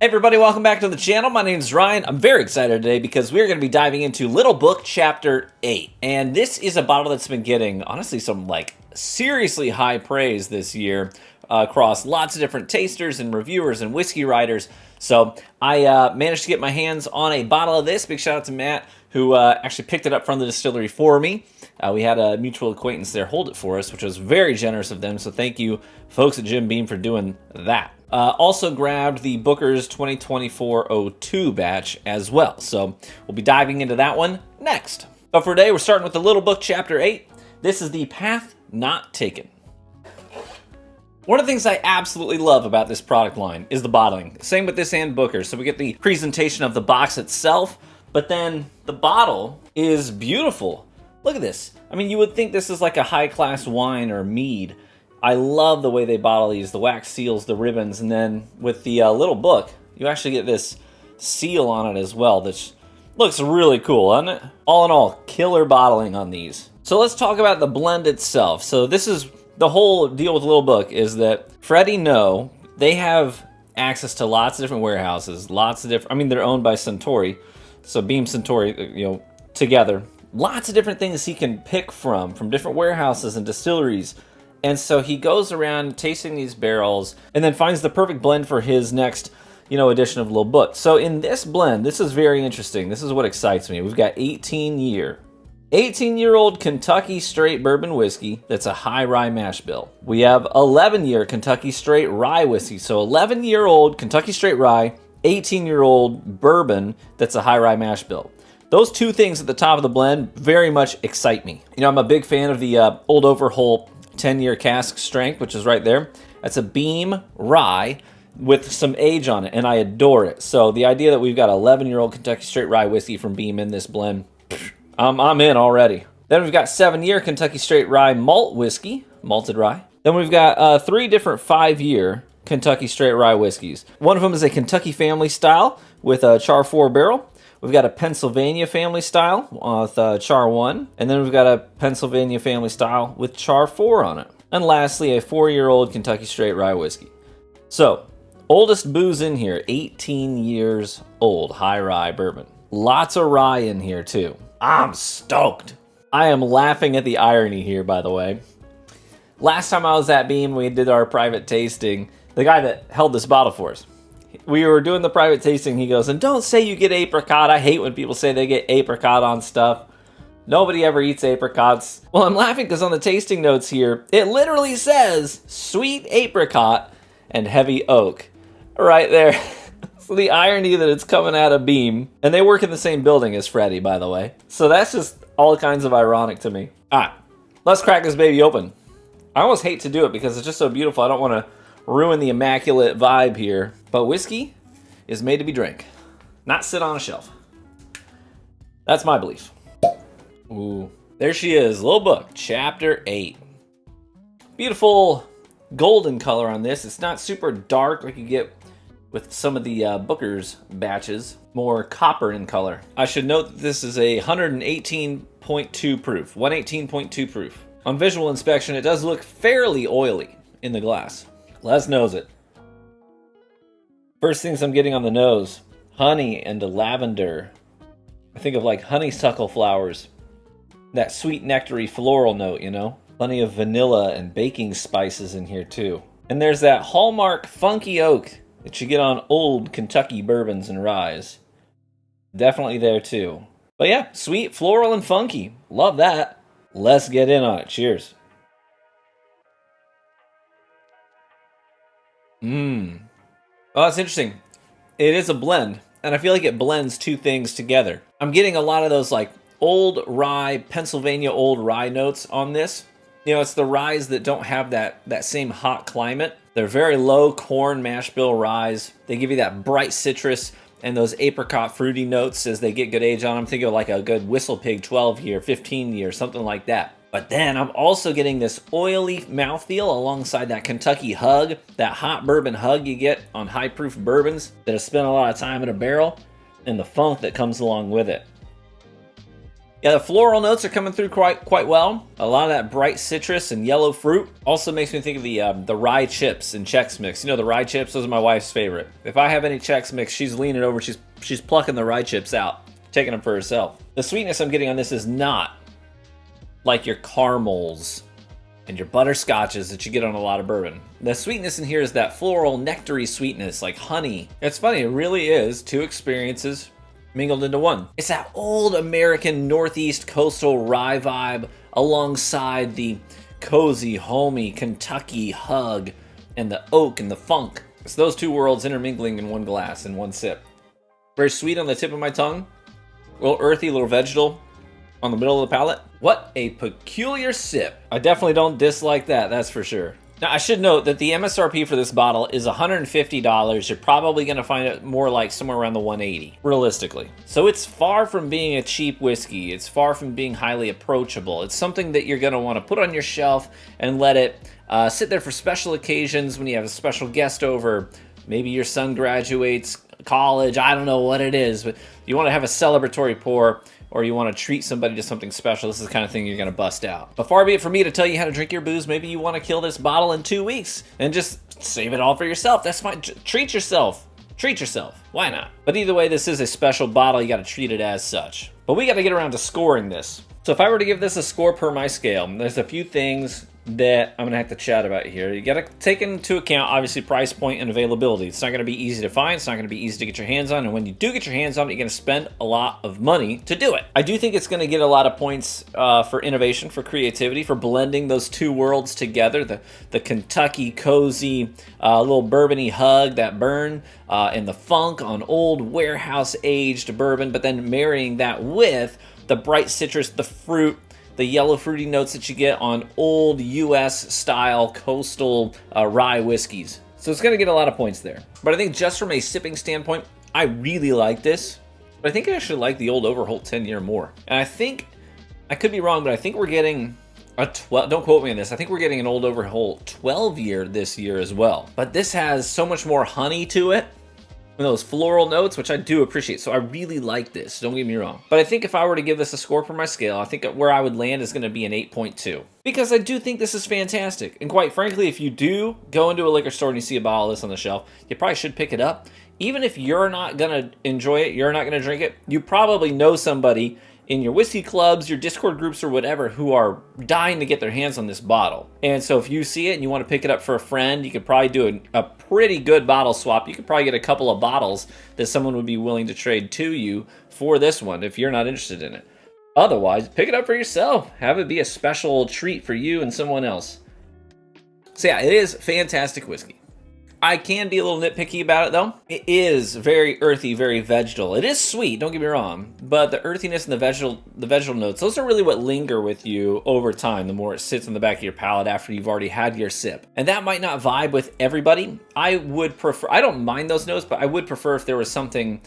Hey everybody, welcome back to the channel. My name is Ryan. I'm very excited today because we're going to be diving into Little Book Chapter 8. And this is a bottle that's been getting, honestly, some seriously high praise this year across lots of different tasters and reviewers and whiskey writers. So I managed to get my hands on a bottle of this. Big shout out to Matt, who actually picked it up from the distillery for me. We had a mutual acquaintance there hold it for us, which was very generous of them. So thank you, folks at Jim Beam, for doing that. Also grabbed the Booker's 2024-02 batch as well. So we'll be diving into that one next. But for today, we're starting with the Little Book Chapter 8. This is the Path Not Taken. One of the things I absolutely love about this product line is the bottling. Same with this and Booker. So we get the presentation of the box itself, but then the bottle is beautiful. Look at this. I mean, you would think this is like a high-class wine or mead. I love the way they bottle these, the wax seals, the ribbons, and then with the little book, you actually get this seal on it as well, that looks really cool, doesn't it? All in all, killer bottling on these. So let's talk about the blend itself. So this is the whole deal with Little Book, is that Freddie No, they have access to lots of different warehouses, lots of different, I mean, they're owned by Suntory, so Beam Suntory, together. Lots of different things he can pick from different warehouses and distilleries. And so he goes around tasting these barrels and then finds the perfect blend for his next, edition of Little Book. So in this blend, this is very interesting. This is what excites me. We've got 18-year-old Kentucky straight bourbon whiskey that's a high rye mash bill. We have 11-year Kentucky straight rye whiskey. So 11-year-old Kentucky straight rye, 18-year-old bourbon that's a high rye mash bill. Those two things at the top of the blend very much excite me. I'm a big fan of the old Overhype 10-year cask strength, which is right there. That's a Beam rye with some age on it, and I adore it. So the idea that we've got 11-year-old Kentucky straight rye whiskey from Beam in this blend, I'm in already. Then we've got 7-year Kentucky straight rye malt whiskey, malted rye. Then we've got 3 different 5-year Kentucky straight rye whiskeys. One of them is a Kentucky family style with a Char 4 barrel. We've got a Pennsylvania family style with Char 1. And then we've got a Pennsylvania family style with Char 4 on it. And lastly, a 4-year-old Kentucky straight rye whiskey. So, oldest booze in here, 18 years old, high rye bourbon. Lots of rye in here too. I'm stoked. I am laughing at the irony here, by the way. Last time I was at Beam, we did our private tasting. The guy that held this bottle for us, we were doing the private tasting. He goes, and don't say you get apricot. I hate when people say they get apricot on stuff. Nobody ever eats apricots. Well, I'm laughing because on the tasting notes here, it literally says sweet apricot and heavy oak right there. So the irony that it's coming out of Beam, and they work in the same building as Freddie, by the way. So that's just all kinds of ironic to me. All right, let's crack this baby open. I almost hate to do it because it's just so beautiful. I don't want to ruin the immaculate vibe here. But whiskey is made to be drank, not sit on a shelf. That's my belief. Ooh, there she is, Little Book, Chapter 8. Beautiful golden color on this. It's not super dark like you get with some of the Booker's batches. More copper in color. I should note that this is a 118.2 proof, 118.2 proof. On visual inspection, it does look fairly oily in the glass. Let's nose it. First things I'm getting on the nose, honey and lavender. I think of like honeysuckle flowers. That sweet nectary floral note, Plenty of vanilla and baking spices in here too. And there's that hallmark funky oak that you get on old Kentucky bourbons and ryes. Definitely there too. But yeah, sweet, floral, and funky. Love that. Let's get in on it. Cheers. Oh, that's interesting. It is a blend, and I feel like it blends two things together. I'm getting a lot of those old rye, Pennsylvania old rye notes on this. It's the ryes that don't have that same hot climate. They're very low corn mash bill ryes. They give you that bright citrus and those apricot fruity notes as they get good age on them. Think of like a good Whistle Pig 12 year, 15 year, something like that. But then I'm also getting this oily mouthfeel alongside that Kentucky hug, that hot bourbon hug you get on high proof bourbons that have spent a lot of time in a barrel, and the funk that comes along with it. Yeah, the floral notes are coming through quite well. A lot of that bright citrus and yellow fruit. Also makes me think of the rye chips in Chex Mix. You know, the rye chips, those are my wife's favorite. If I have any Chex Mix, she's leaning over, she's plucking the rye chips out, taking them for herself. The sweetness I'm getting on this is not like your caramels and your butterscotches that you get on a lot of bourbon. The sweetness in here is that floral, nectary sweetness, like honey. It's funny, it really is two experiences mingled into one. It's that old American Northeast coastal rye vibe alongside the cozy, homey Kentucky hug and the oak and the funk. It's those two worlds intermingling in one glass, in one sip. Very sweet on the tip of my tongue, a little earthy, a little vegetal on the middle of the palate. What a peculiar sip. I definitely don't dislike that, that's for sure. Now, I should note that the MSRP for this bottle is $150. You're probably going to find it more like somewhere around the $180, realistically. So it's far from being a cheap whiskey. It's far from being highly approachable. It's something that you're going to want to put on your shelf and let it sit there for special occasions when you have a special guest over. Maybe your son graduates college. I don't know what it is, but you want to have a celebratory pour, or you want to treat somebody to something special. This is the kind of thing you're going to bust out. But far be it from me to tell you how to drink your booze. Maybe you want to kill this bottle in 2 weeks and just save it all for yourself. That's fine. Treat yourself. Treat yourself. Why not? But either way, this is a special bottle. You got to treat it as such. But we got to get around to scoring this. So if I were to give this a score per my scale, there's a few things that I'm going to have to chat about here. You got to take into account, obviously, price point and availability. It's not going to be easy to find. It's not going to be easy to get your hands on. And when you do get your hands on it, you're going to spend a lot of money to do it. I do think it's going to get a lot of points for innovation, for creativity, for blending those two worlds together. The Kentucky cozy, little bourbony hug, that burn, and the funk on old warehouse-aged bourbon, but then marrying that with the bright citrus, the fruit, the yellow fruity notes that you get on old U.S. style coastal rye whiskeys. So it's going to get a lot of points there. But I think just from a sipping standpoint, I really like this. But I think I actually like the old Overholt 10-year more. And I think, I could be wrong, but I think we're getting a 12, don't quote me on this, I think we're getting an old Overholt 12-year this year as well. But this has so much more honey to it, and those floral notes, which I do appreciate. So I really like this, don't get me wrong. But I think if I were to give this a score per my scale, I think where I would land is going to be an 8.2. Because I do think this is fantastic. And quite frankly, if you do go into a liquor store and you see a bottle of this on the shelf, you probably should pick it up. Even if you're not going to enjoy it, you're not going to drink it, you probably know somebody in your whiskey clubs, your Discord groups, or whatever, who are dying to get their hands on this bottle. And so if you see it and you want to pick it up for a friend, you could probably do a pretty good bottle swap. You could probably get a couple of bottles that someone would be willing to trade to you for this one if you're not interested in it. Otherwise, pick it up for yourself. Have it be a special treat for you and someone else. So yeah, it is fantastic whiskey. I can be a little nitpicky about it, though. It is very earthy, very vegetal. It is sweet, don't get me wrong, but the earthiness and the vegetal notes, those are really what linger with you over time, the more it sits on the back of your palate after you've already had your sip. And that might not vibe with everybody. I would prefer, I don't mind those notes, but I would prefer if there was something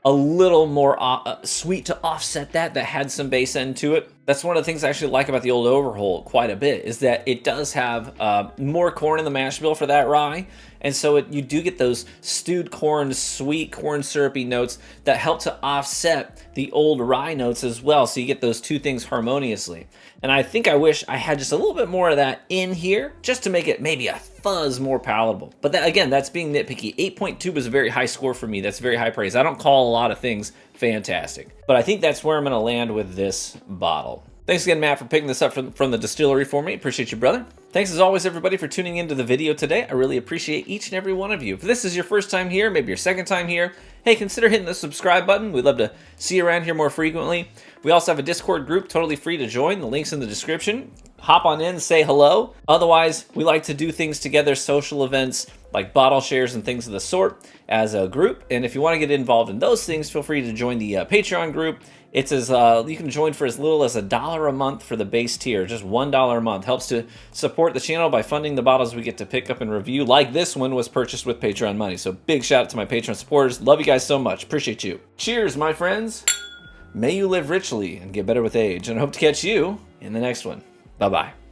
a little more sweet to offset that had some base end to it. That's one of the things I actually like about the old Overholt quite a bit, is that it does have more corn in the mash bill for that rye. And so you do get those stewed corn, sweet corn syrupy notes that help to offset the old rye notes as well. So you get those two things harmoniously. And I think I wish I had just a little bit more of that in here, just to make it maybe a fuzz more palatable. But that, again, that's being nitpicky. 8.2 was a very high score for me. That's very high praise. I don't call a lot of things fantastic, but I think that's where I'm going to land with this bottle. Thanks again, Matt, for picking this up from the distillery for me. Appreciate you, brother. Thanks as always, everybody, for tuning into the video today. I really appreciate each and every one of you. If this is your first time here, maybe your second time here, hey, consider hitting the subscribe button. We'd love to see you around here more frequently. We also have a Discord group, totally free to join. The link's in the description. Hop on in, say hello. Otherwise, we like to do things together, social events like bottle shares and things of the sort as a group. And if you want to get involved in those things, feel free to join the Patreon group. It's you can join for as little as $1 a month for the base tier, just $1 a month. Helps to support the channel by funding the bottles we get to pick up and review, like this one was purchased with Patreon money. So big shout out to my Patreon supporters. Love you guys so much. Appreciate you. Cheers, my friends. May you live richly and get better with age. And I hope to catch you in the next one. Bye-bye.